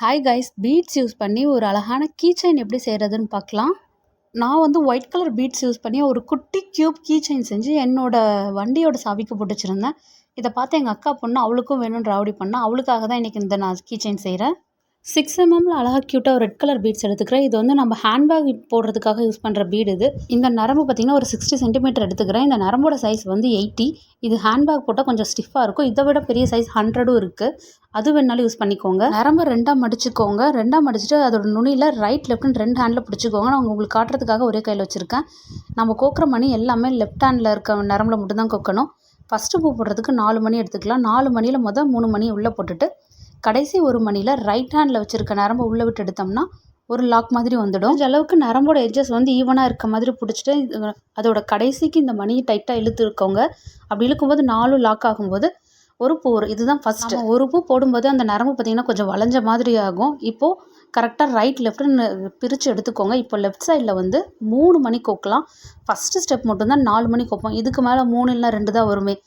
Hi guys, beads use பண்ணி ஒரு அழகான கீ செயின் எப்படி செய்கிறதுன்னு பார்க்கலாம். நான் வந்து ஒயிட் கலர் பீட்ஸ் யூஸ் பண்ணி ஒரு குட்டி க்யூப் கீ செயின் செஞ்சு என்னோட வண்டியோட சாவிக்கு போட்டு வச்சுருந்தேன். இதை பார்த்து எங்கள் அக்கா பொண்ணு அவளுக்கும் வேணும்னு ராவடி பண்ணா. அவளுக்காக தான் இன்றைக்கி நான் கீ செயின் செய்கிறேன். 6mm அழகாக க்யூட்டாக ஒரு ரெட் கலர் பீட்ஸ் எடுத்துக்கிறேன். இது வந்து நம்ம ஹேண்ட்பேக் போடுறதுக்காக யூஸ் பண்ணுற பீடு இது. இந்த நரம்பு பார்த்திங்கன்னா ஒரு 60 சென்டிமீட்டர் எடுத்துக்கிறேன். இந்த நரம்போட சைஸ் வந்து 80. இது ஹேண்ட்பேக் போட்டால் கொஞ்சம் ஸ்டிஃபாக இருக்கும். இதை விட பெரிய சைஸ் 100ம் இருக்குது. அது வேணாலும் யூஸ் பண்ணிக்கோங்க. நரம்பை ரெண்டாக மடிச்சுக்கோங்க. ரெண்டாக மடிச்சுட்டு அதோட நுனியில் ரைட் லெஃப்ட்னு 2 ஹேண்டில் பிடிச்சிக்கோங்க. நான் உங்களுக்கு காட்டுறதுக்காக ஒரே கையில் வச்சுருக்கேன். நம்ம கோக்குற மணி எல்லாமே லெஃப்ட் ஹேண்டில் இருக்க நரம்பில் மட்டும்தான் கோக்கணும். ஃபஸ்ட்டு பூ போடுறதுக்கு 4 மணி எடுத்துக்கலாம். 4 மணியில் 3 மணி உள்ளே போட்டுட்டு கடைசி ஒரு மணியில் ரைட் ஹேண்டில் வச்சுருக்க நரம்பை உள்ளே விட்டு எடுத்தோம்னா ஒரு லாக் மாதிரி வந்துடும். இந்த அளவுக்கு நரம்போட எட்ஜஸ் வந்து ஈவனாக இருக்க மாதிரி பிடிச்சிட்டு அதோட கடைசிக்கு இந்த மணியை டைட்டாக இழுத்து இருக்கோங்க. அப்படி இழுக்கும்போது 4 லாக் ஆகும்போது ஒரு பூ வரும். இதுதான் ஃபஸ்ட்டு. ஒரு பூ போடும்போது அந்த நரம்பு பார்த்திங்கன்னா கொஞ்சம் வளைஞ்ச மாதிரி ஆகும். இப்போது கரெக்டாக ரைட் லெஃப்ட்னு பிரித்து எடுத்துக்கோங்க. இப்போ லெஃப்ட் சைடில் வந்து 3 மணி கோக்கலாம். ஃபஸ்ட்டு ஸ்டெப் மட்டும்தான் 4 மணி கோப்போம். இதுக்கு மேலே 3 இல்லைனா 2 தான் வருமே.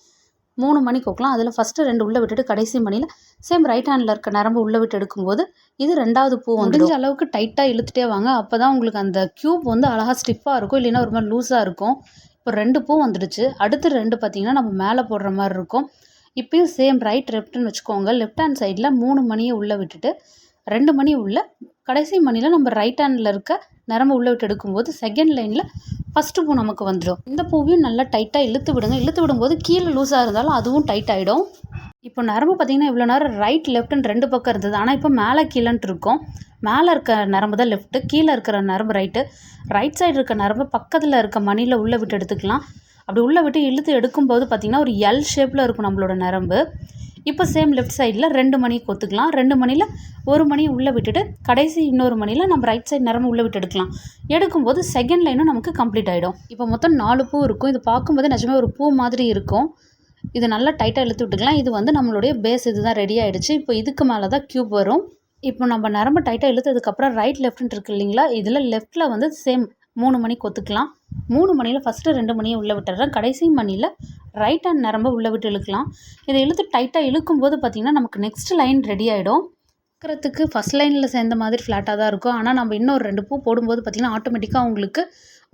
3 மணி கோக்கலாம். அதில் ஃபஸ்ட்டு 2 உள்ளே விட்டுட்டு கடைசி மணியில் சேம் ரைட் ஹேண்டில் இருக்க நரம்பு உள்ளே விட்டு எடுக்கும்போது இது 2வது பூ வந்து முடிஞ்ச அளவுக்கு டைட்டாக இழுத்துட்டே வாங்க. அப்போ தான் உங்களுக்கு அந்த க்யூப் வந்து அழகாக ஸ்டிஃபாக இருக்கும். இல்லைன்னா ஒரு மாதிரி லூஸாக இருக்கும். இப்போ 2 பூ வந்துடுச்சு. அடுத்து 2 பார்த்திங்கன்னா நம்ம மேலே போடுற மாதிரி இருக்கும். இப்போயும் சேம் ரைட் லெஃப்ட்னு வச்சுக்கோங்க. லெஃப்ட் ஹேண்ட் சைடில் 3 மணியை உள்ளே விட்டுட்டு 2 மணி உள்ள கடைசி மணியில் நம்ம ரைட் ஹேண்டில் இருக்க நரம்பு உள்ளே விட்டு எடுக்கும்போது செகண்ட் லைனில் ஃபஸ்ட்டு பூ நமக்கு வந்துடும். இந்த பூவையும் நல்லா டைட்டாக இழுத்து விடுங்க. இழுத்து விடும்போது கீழே லூஸாக இருந்தாலும் அதுவும் டைட் ஆகிடும். இப்போ நரம்பு பார்த்திங்கன்னா இவ்வளோ நேரம் ரைட் லெஃப்ட்னு 2 பக்கம் இருந்தது. ஆனால் இப்போ மேலே கீழேன்ட்டு இருக்கும். மேலே இருக்க நரம்பு தான் லெஃப்ட்டு, கீழே இருக்கிற நரம்பு ரைட்டு. ரைட் சைடு இருக்க நரம்பு பக்கத்தில் இருக்க மணியில் உள்ளே விட்டு எடுத்துக்கலாம். அப்படி உள்ளே விட்டு இழுத்து எடுக்கும்போது பார்த்திங்கன்னா ஒரு எல் ஷேப்பில் இருக்கும் நம்மளோட நரம்பு. இப்போ சேம் லெஃப்ட் சைடில் 2 மணி கொத்துக்கலாம். 2 மணியில் ஒரு மணி உள்ளே விட்டுட்டு கடைசி இன்னொரு மணியில் நம்ம ரைட் சைடு நரம்பு உள்ளே விட்டு எடுக்கலாம். எடுக்கும்போது செகண்ட் லைனும் நமக்கு கம்ப்ளீட் ஆகிடும். இப்போ மொத்தம் 4 பூ இருக்கும். இது பார்க்கும்போது நிஜமே ஒரு பூ மாதிரி இருக்கும். இது நல்லா டைட்டாக இழுத்து விட்டுக்கலாம். இது வந்து நம்மளுடைய பேஸ் இதுதான் ரெடி ஆகிடுச்சு. இப்போ இதுக்கு மேலே தான் க்யூப் வரும். இப்போ நம்ம நரம்பு டைட்டாக இழுத்ததுக்கப்புறம் ரைட் லெஃப்ட்னு இருக்குது இல்லைங்களா, இதில் லெஃப்ட்டில் வந்து சேம் 3 மணி கொத்துக்கலாம். 3 மணியில் ஃபஸ்ட்டு 2 மணியை உள்ளே விட்டுறேன். கடைசி மணியில் ரைட் ஹேண்ட் நரம்பை உள்ளே விட்டு இழுக்கலாம். இதை இழுத்து டைட்டாக இழுக்கும்போது பார்த்திங்கன்னா நமக்கு நெக்ஸ்ட் லைன் ரெடி ஆகிடும். பார்க்குறதுக்கு ஃபஸ்ட் லைனில் சேர்ந்த மாதிரி ஃப்ளாட்டாக தான் இருக்கும். ஆனால் நம்ம இன்னொரு 2 பூ போடும்போது பார்த்திங்கன்னா ஆட்டோமேட்டிக்காக உங்களுக்கு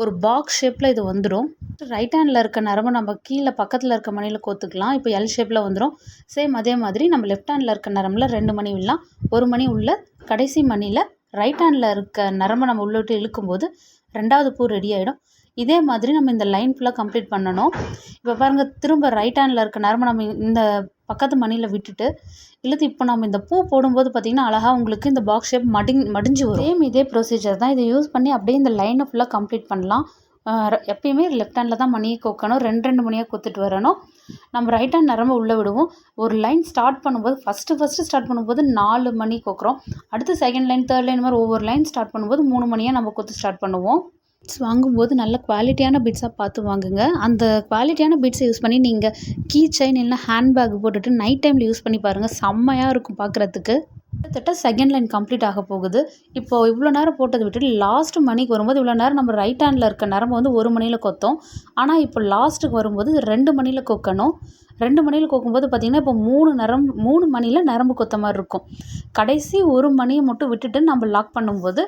ஒரு பாக்ஸ் ஷேப்பில் இது வந்துடும். ரைட் ஹேண்டில் இருக்க நரம்பு நம்ம கீழே பக்கத்தில் இருக்க மணியில் கோத்துக்கலாம். இப்போ எல் ஷேப்பில் வந்துடும். சேம் அதே மாதிரி நம்ம லெஃப்ட் ஹேண்டில் இருக்க நரம்பில் 2 மணி விடலாம். ஒரு மணி உள்ள கடைசி மணியில் ரைட் ஹேண்டில் இருக்க நரம்பை நம்ம உள்ள விட்டு இழுக்கும்போது 2வது பூ ரெடி ஆகிடும். இதே மாதிரி நம்ம இந்த லைன் ஃபுல்லாக கம்ப்ளீட் பண்ணணும். இப்போ பாருங்கள், திரும்ப ரைட் ஹேண்டில் இருக்க நரம்பை நம்ம இந்த பக்கத்து மணியில் விட்டுட்டு இழுத்து இப்போ நம்ம இந்த பூ போடும்போது பார்த்திங்கன்னா அழகாக உங்களுக்கு இந்த பாக்ஸ் ஷேப் மடிஞ்சு வரும். சேம் இதே ப்ரொசீஜர் தான். இதை யூஸ் பண்ணி அப்படியே இந்த லைனை ஃபுல்லாக கம்ப்ளீட் பண்ணலாம். எப்பயுமே லெஃப்ட் ஹேண்டில் தான் மணியை கோக்கணும். 2 மணியாக கொத்துட்டு வரணும். நம்ம ரைட் ஹேண்ட் நரம்பு உள்ளே விடுவோம். ஒரு லைன் ஸ்டார்ட் பண்ணும்போது ஃபஸ்ட்டு ஸ்டார்ட் பண்ணும்போது 4 மணி கோக்குறோம். அடுத்து செகண்ட் லைன், தேர்ட் லைன் மாதிரி ஒவ்வொரு லைன் ஸ்டார்ட் பண்ணும்போது 3 மணியாக நம்ம கொத்து ஸ்டார்ட் பண்ணுவோம். பீட்ஸ் வாங்கும்போது நல்ல குவாலிட்டியான பீட்ஸாக பார்த்து வாங்குங்க. அந்த குவாலிட்டியான பீட்ஸை யூஸ் பண்ணி நீங்கள் கீ செயின் இல்லைனா ஹேண்ட்பேக் போட்டுட்டு நைட் டைமில் யூஸ் பண்ணி பாருங்கள். செம்மையாக இருக்கும் பார்க்குறதுக்கு. கிட்டத்தட்ட செகண்ட் லைன் கம்ப்ளீட் ஆக போகுது. இப்போது இவ்வளோ நேரம் போட்டதை விட்டுட்டு லாஸ்ட் மணிக்கு வரும்போது இவ்வளோ நேரம் நம்ம ரைட் ஹேண்டில் இருக்க நரம்பு வந்து 1 மணியில் கொத்தோம். ஆனால் இப்போ லாஸ்ட்டுக்கு வரும்போது 2 மணியில் கொக்கணும். 2 மணியில் கோக்கும்போது பார்த்திங்கன்னா இப்போ 3 மணியில் நரம்பு கொத்த மாதிரி இருக்கும். கடைசி ஒரு மணியை மட்டும் விட்டுட்டு நம்ம லாக் பண்ணும்போது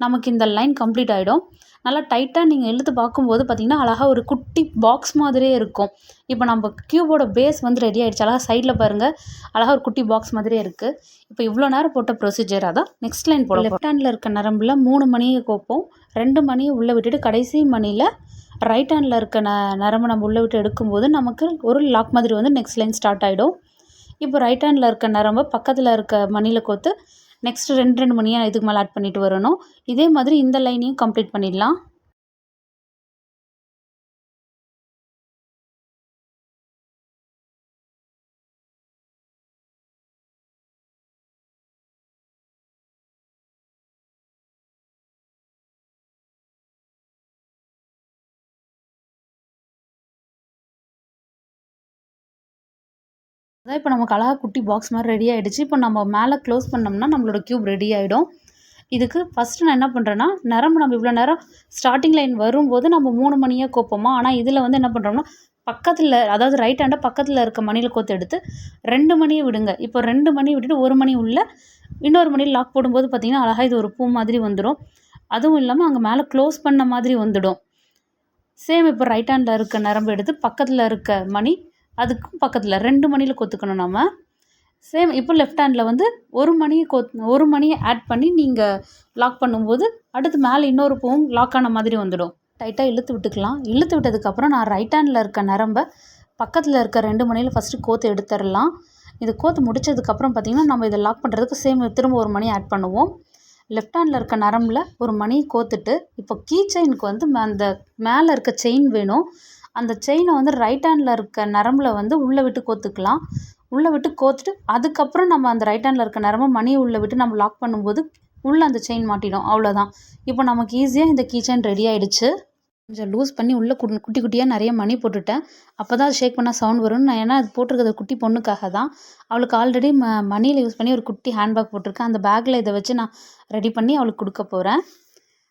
நமக்கு இந்த லைன் கம்ப்ளீட் ஆகிடும். நல்லா டைட்டாக நீங்கள் இழுத்து பார்க்கும்போது பார்த்திங்கன்னா அழகாக ஒரு குட்டி பாக்ஸ் மாதிரியே இருக்கும். இப்போ நம்ம க்யூபோட பேஸ் வந்து ரெடி ஆகிடுச்சு. அழகாக சைடில் பாருங்கள், அழகாக ஒரு குட்டி பாக்ஸ் மாதிரியே இருக்குது. இப்போ இவ்வளோ நேரம் போட்ட ப்ரொசீஜராக தான் நெக்ஸ்ட் லைன் போடும். லெஃப்ட் ஹேண்டில் இருக்க நரம்பில் 3 மணியை கோப்போம். 2 மணியை உள்ளே விட்டுட்டு கடைசி மணியில் ரைட் ஹேண்டில் இருக்க நரம்பு நம்ம உள்ளே விட்டு எடுக்கும்போது நமக்கு ஒரு லாக் மாதிரி வந்து நெக்ஸ்ட் லைன் ஸ்டார்ட் ஆகிடும். இப்போ ரைட் ஹேண்டில் இருக்க நரம்பு பக்கத்தில் இருக்க மணியில் கோத்து நெக்ஸ்ட்டு 2 மணியாக இதுக்கு மேலே ஆட் பண்ணிட்டு வரணும். இதே மாதிரி இந்த லைனையும் கம்ப்ளீட் பண்ணிடலாம். அதான் இப்போ நமக்கு அழகாக குட்டி பாக்ஸ் மாதிரி ரெடி ஆகிடுச்சு. இப்போ நம்ம மேலே க்ளோஸ் பண்ணோம்னா நம்மளோட க்யூப் ரெடி ஆகிடும். இதுக்கு ஃபஸ்ட்டு நான் என்ன பண்ணுறேன்னா, நரம்பு நம்ம இவ்வளோ நேரம் ஸ்டார்டிங் லைன் வரும்போது நம்ம 3 மணியாக கோப்போமா, ஆனால் இதில் வந்து என்ன பண்ணுறோம்னா பக்கத்தில், அதாவது ரைட் ஹேண்டை பக்கத்தில் இருக்க மணியில் கோத்து எடுத்து 2 மணியை விடுங்க. இப்போ 2 மணி விட்டுட்டு 1 மணி உள்ள இன்னொரு மணியில் லாக் போடும்போது பார்த்திங்கன்னா அழகாக இது ஒரு பூ மாதிரி வந்துடும். அதுவும் இல்லாமல் அங்கே மேலே க்ளோஸ் பண்ண மாதிரி வந்துடும். சேம் இப்போ ரைட் ஹேண்டில் இருக்க நரம்பு எடுத்து பக்கத்தில் இருக்க மணி அதுக்கும் பக்கத்தில் 2 மணியில் கோத்துக்கணும் நம்ம. சேம் இப்போ லெஃப்ட் ஹேண்டில் வந்து ஒரு மணியை ஆட் பண்ணி நீங்கள் லாக் பண்ணும்போது அடுத்து மேலே இன்னொரு பூவும் லாக் ஆன மாதிரி வந்துடும். டைட்டாக இழுத்து விட்டுக்கலாம். இழுத்து விட்டதுக்கப்புறம் நான் ரைட் ஹேண்டில் இருக்க நரம்பை பக்கத்தில் இருக்க 2 மணியில் ஃபஸ்ட்டு கோத்து எடுத்துடலாம். இது கோத்து முடித்ததுக்கப்புறம் பார்த்திங்கன்னா நம்ம இதை லாக் பண்ணுறதுக்கு சேம் திரும்ப ஒரு மணி ஆட் பண்ணுவோம். லெஃப்ட் ஹேண்டில் இருக்க நரம்பில் ஒரு மணியை கோத்துட்டு இப்போ கீ செயினுக்கு வந்து அந்த மேலே இருக்க செயின் வேணும். அந்த செயினை வந்து ரைட் ஹேண்டில் இருக்க நரம்பில் வந்து உள்ளே விட்டு கோத்துக்கலாம். உள்ளே விட்டு கோத்துட்டு அதுக்கப்புறம் நம்ம அந்த ரைட் ஹேண்டில் இருக்க நரம்பை மணியை உள்ளே விட்டு நம்ம லாக் பண்ணும்போது உள்ளே அந்த செயின் மாட்டிடும். அவ்வளோதான். இப்போ நமக்கு ஈஸியாக இந்த கீ செயின் ரெடி ஆகிடுச்சு. கொஞ்சம் லூஸ் பண்ணி உள்ளே குட்டி குட்டியாக நிறைய மணி போட்டுட்டேன். அப்போ தான் அது ஷேக் பண்ணால் சவுண்ட் வரும்னு நான், ஏன்னா அது போட்டிருக்கிறது குட்டி பொண்ணுக்காக தான். அவளுக்கு ஆல்ரெடி மணியில் யூஸ் பண்ணி ஒரு குட்டி ஹேண்ட்பேக் போட்டிருக்கேன். அந்த பேக்கில் இதை வச்சு நான் ரெடி பண்ணி அவளுக்கு கொடுக்க போகிறேன்.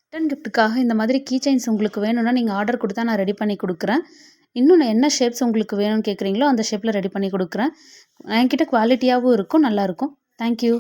ரிட்டன் கிஃப்ட்டுக்காக இந்த மாதிரி கீ செயின்ஸ் உங்களுக்கு வேணும்னா நீங்கள் ஆர்டர் கொடுத்தா நான் ரெடி பண்ணி கொடுக்குறேன். இன்னும் நான் என்ன ஷேப்ஸ் உங்களுக்கு வேணும்னு கேட்குறீங்களோ அந்த ஷேப்பில் ரெடி பண்ணி கொடுக்குறேன். என்கிட்ட குவாலிட்டியாகவும் இருக்கும், நல்லாயிருக்கும். தேங்க்யூ.